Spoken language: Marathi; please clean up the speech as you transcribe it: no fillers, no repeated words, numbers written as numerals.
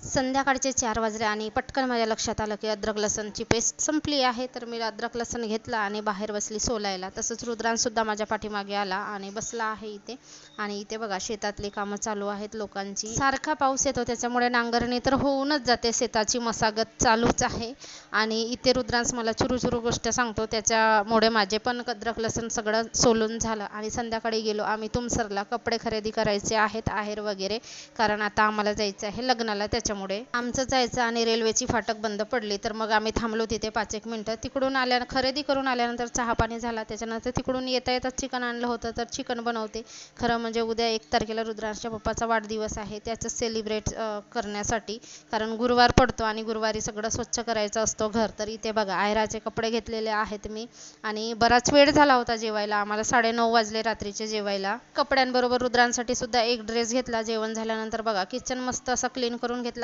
संध्याकाळचे 4 वाजले आणि पटकन माझ्या लक्षात आलं की अद्रक लसणची पेस्ट संपली आहे. तर मी अद्रक लसण घेतला आणि बाहेर बसली सोलायला. तसंच रुद्रांशसुद्धा माझ्या पाठीमागे आला आणि बसला आहे इथे. आणि इथे बघा शेतातली कामं चालू आहेत लोकांची. सारखा पाऊस येतो त्याच्यामुळे नांगरणी तर होऊनच जाते, शेताची मशागत चालूच आहे. आणि इथे रुद्रांश मला चुरू गोष्ट सांगतो, त्याच्यामुळे माझे पण अद्रक लसण सगळं सोलून झालं. आणि संध्याकाळी गेलो आम्ही तुमसरला, कपडे खरेदी करायचे आहेत, आहेर वगैरे, कारण आता आम्हाला जायचं आहे लग्नाला. त्याच्यामुळे आमचं जायचं आणि रेल्वेची फाटक बंद पडली, तर मग आम्ही थांबलो तिथे 5-1 मिनटं. तिकडून खरेदी करून आल्यानंतर चहा पाणी झाला. त्याच्यानंतर तिकडून येता येता चिकन आणलं होतं, तर चिकन बनवते. खरं म्हणजे उद्या 1 तारखेला रुद्रांशच्या पप्पाचा वाढदिवस आहे, त्याचं सेलिब्रेट करण्यासाठी, कारण गुरुवार पडतो आणि गुरुवारी सगळं स्वच्छ करायचं असतो घर. तर इथे बघा आहेराचे कपडे घेतलेले आहेत मी. आणि बराच वेळ झाला होता जेवायला, आम्हाला 9:30 वाजले रात्रीचे जेवायला. कपड्यांबरोबर रुद्रांसाठी सुद्धा एक ड्रेस घेतला. जेवण झाल्यानंतर बघा किचन मस्त असं क्लीन करून घेतला.